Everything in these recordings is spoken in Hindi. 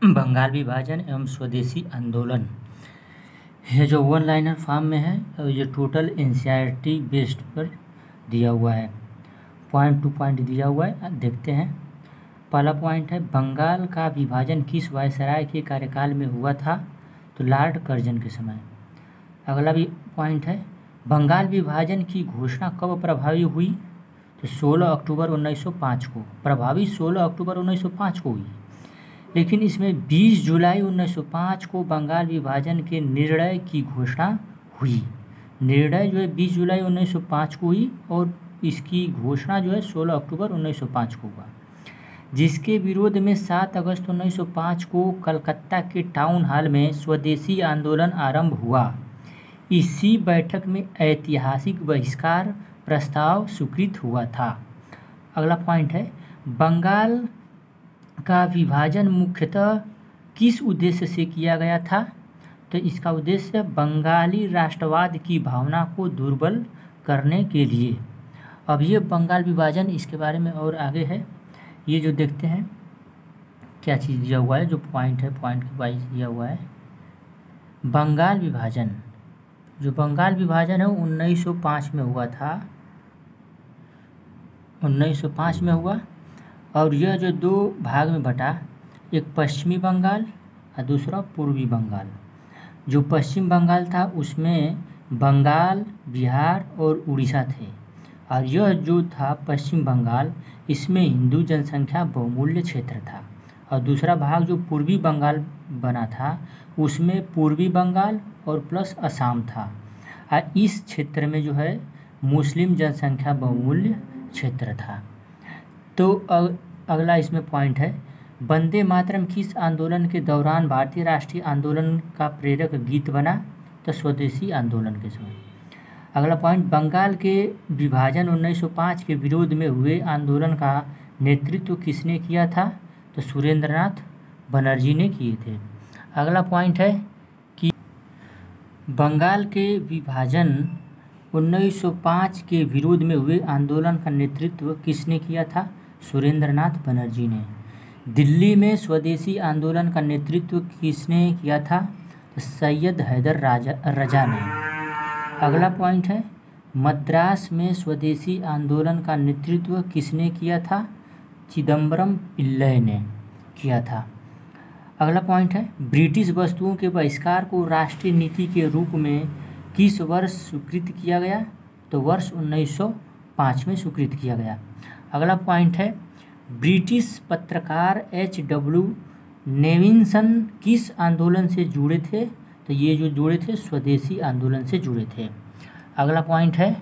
बंगाल विभाजन एवं स्वदेशी आंदोलन, ये जो वन लाइनर फॉर्म में है और ये टोटल एनसीईआरटी बेस्ड पर दिया हुआ है, पॉइंट टू पॉइंट दिया हुआ है। देखते हैं। पहला पॉइंट है, बंगाल का विभाजन किस वायसराय के कार्यकाल में हुआ था? तो लॉर्ड कर्जन के समय। अगला भी पॉइंट है, बंगाल विभाजन की घोषणा कब प्रभावी हुई? तो 16 अक्टूबर 1905 को। प्रभावी 16 अक्टूबर 1905 को हुई, लेकिन इसमें 20 जुलाई 1905 को बंगाल विभाजन के निर्णय की घोषणा हुई। निर्णय जो है 20 जुलाई 1905 को हुई और इसकी घोषणा जो है 16 अक्टूबर 1905 को हुआ, जिसके विरोध में 7 अगस्त 1905 को कलकत्ता के टाउन हॉल में स्वदेशी आंदोलन आरंभ हुआ। इसी बैठक में ऐतिहासिक बहिष्कार प्रस्ताव स्वीकृत हुआ था। अगला पॉइंट है, बंगाल का विभाजन मुख्यतः किस उद्देश्य से किया गया था? तो इसका उद्देश्य बंगाली राष्ट्रवाद की भावना को दुर्बल करने के लिए। अब ये बंगाल विभाजन, इसके बारे में और आगे है, ये जो देखते हैं क्या चीज़ दिया हुआ है, जो पॉइंट है पॉइंट के वाइज दिया हुआ है। बंगाल विभाजन, जो बंगाल विभाजन है 1905 में हुआ था, 1905 में हुआ और यह जो दो भाग में बटा, एक पश्चिमी बंगाल और दूसरा पूर्वी बंगाल। जो पश्चिम बंगाल था उसमें बंगाल, बिहार और उड़ीसा थे, और यह जो था पश्चिम बंगाल, इसमें हिंदू जनसंख्या बहुमूल्य क्षेत्र था। और दूसरा भाग जो पूर्वी बंगाल बना था उसमें पूर्वी बंगाल और प्लस असम था, और इस क्षेत्र में जो है मुस्लिम जनसंख्या बहुमूल्य क्षेत्र था। तो अगला इसमें पॉइंट है, वंदे मातरम किस आंदोलन के दौरान भारतीय राष्ट्रीय आंदोलन का प्रेरक गीत बना? तो स्वदेशी आंदोलन के समय। अगला पॉइंट, बंगाल के विभाजन 1905 के विरोध में हुए आंदोलन का नेतृत्व किसने किया था? तो सुरेंद्रनाथ बनर्जी ने किए थे। अगला पॉइंट है कि बंगाल के विभाजन 1905 के विरोध में हुए आंदोलन का नेतृत्व किसने किया था? सुरेंद्रनाथ बनर्जी ने। दिल्ली में स्वदेशी आंदोलन का नेतृत्व किसने किया था? तो सैयद हैदर रजा ने। अगला पॉइंट है, मद्रास में स्वदेशी आंदोलन का नेतृत्व किसने किया था? चिदम्बरम पिल्लई ने किया था। अगला पॉइंट है, ब्रिटिश वस्तुओं के बहिष्कार को राष्ट्रीय नीति के रूप में किस वर्ष स्वीकृत किया गया? तो वर्ष 1905 में स्वीकृत किया गया। अगला पॉइंट है, ब्रिटिश पत्रकार H.W. नेविन्सन किस आंदोलन से जुड़े थे? तो ये जो जुड़े थे स्वदेशी आंदोलन से जुड़े थे। अगला पॉइंट है,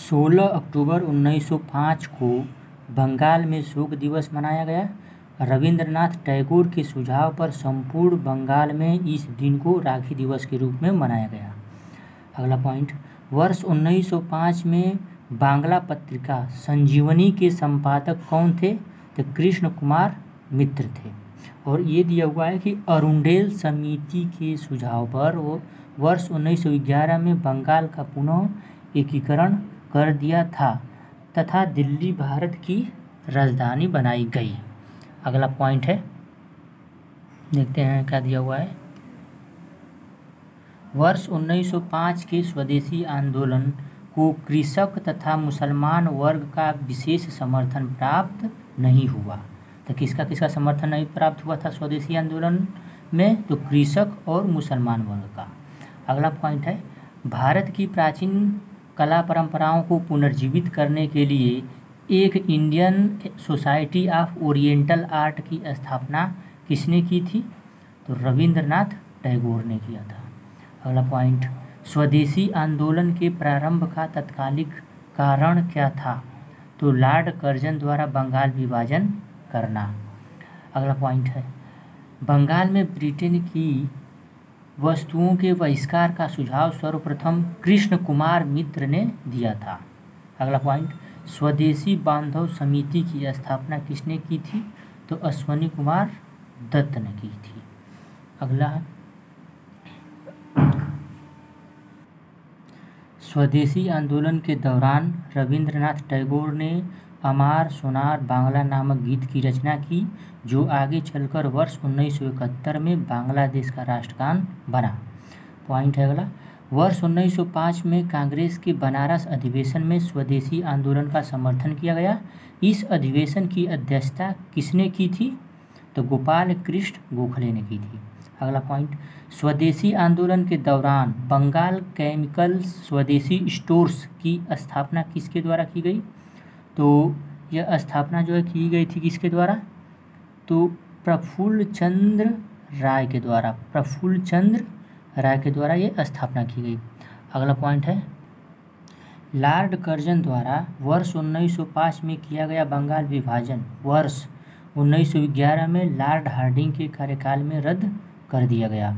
16 अक्टूबर 1905 को बंगाल में शोक दिवस मनाया गया। रविंद्रनाथ टैगोर के सुझाव पर संपूर्ण बंगाल में इस दिन को राखी दिवस के रूप में मनाया गया। अगला पॉइंट, वर्ष 1905 में बांग्ला पत्रिका संजीवनी के संपादक कौन थे? तो कृष्ण कुमार मित्र थे। और ये दिया हुआ है कि अरुंडेल समिति के सुझाव पर वो वर्ष 1911 में बंगाल का पुनः एकीकरण कर दिया था तथा दिल्ली भारत की राजधानी बनाई गई। अगला पॉइंट है, देखते हैं क्या दिया हुआ है। वर्ष 1905 के स्वदेशी आंदोलन को कृषक तथा मुसलमान वर्ग का विशेष समर्थन प्राप्त नहीं हुआ। तो किसका किसका समर्थन नहीं प्राप्त हुआ था स्वदेशी आंदोलन में? तो कृषक और मुसलमान वर्ग का। अगला पॉइंट है, भारत की प्राचीन कला परंपराओं को पुनर्जीवित करने के लिए एक Indian society of oriental art की स्थापना किसने की थी? तो रविंद्रनाथ टैगोर ने किया था। अगला पॉइंट, स्वदेशी आंदोलन के प्रारंभ का तत्कालिक कारण क्या था? तो लॉर्ड कर्जन द्वारा बंगाल विभाजन करना। अगला पॉइंट है, बंगाल में ब्रिटेन की वस्तुओं के बहिष्कार का सुझाव सर्वप्रथम कृष्ण कुमार मित्र ने दिया था। अगला पॉइंट, स्वदेशी बांधव समिति की स्थापना किसने की थी? तो अश्वनी कुमार दत्त ने की थी। अगला, स्वदेशी आंदोलन के दौरान रविंद्रनाथ टैगोर ने अमार सोनार बांग्ला नामक गीत की रचना की, जो आगे चलकर वर्ष 1971 में बांग्लादेश का राष्ट्रगान बना। पॉइंट है अगला, वर्ष 1905 में कांग्रेस के बनारस अधिवेशन में स्वदेशी आंदोलन का समर्थन किया गया। इस अधिवेशन की अध्यक्षता किसने की थी? तो गोपाल कृष्ण गोखले ने की थी। अगला पॉइंट, स्वदेशी आंदोलन के दौरान बंगाल केमिकल स्वदेशी स्टोर्स की स्थापना किसके द्वारा की गई? तो यह स्थापना जो है की गई थी किसके द्वारा? तो प्रफुल्ल चंद्र राय के द्वारा। प्रफुल्ल चंद्र राय के द्वारा ये स्थापना की गई। अगला पॉइंट है, लॉर्ड कर्जन द्वारा वर्ष 1905 में किया गया बंगाल विभाजन वर्ष 1911 में लॉर्ड हार्डिंग के कार्यकाल में रद्द कर दिया गया।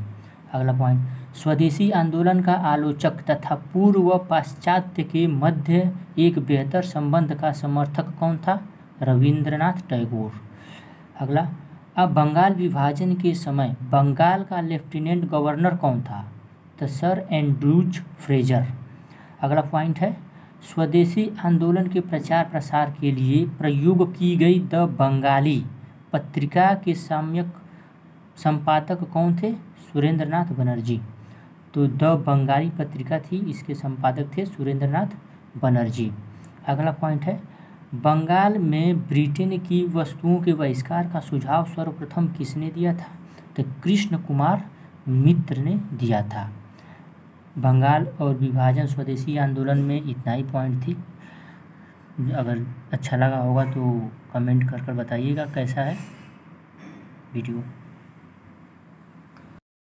अगला पॉइंट, स्वदेशी आंदोलन का आलोचक तथा पूर्व व पाश्चात्य के मध्य एक बेहतर संबंध का समर्थक कौन था? रविंद्रनाथ टैगोर। अगला, अब बंगाल विभाजन के समय बंगाल का लेफ्टिनेंट गवर्नर कौन था? तो सर एंड्रूज फ्रेजर। अगला पॉइंट है, स्वदेशी आंदोलन के प्रचार प्रसार के लिए प्रयोग की गई द बंगाली पत्रिका के सम्यक संपादक कौन थे? सुरेंद्रनाथ बनर्जी। तो द बंगाली पत्रिका थी, इसके संपादक थे सुरेंद्रनाथ बनर्जी। अगला पॉइंट है, बंगाल में ब्रिटेन की वस्तुओं के बहिष्कार का सुझाव सर्वप्रथम किसने दिया था? तो कृष्ण कुमार मित्र ने दिया था। बंगाल और विभाजन स्वदेशी आंदोलन में इतना ही पॉइंट थी। अगर अच्छा लगा होगा तो कमेंट कर बताइएगा कैसा है वीडियो।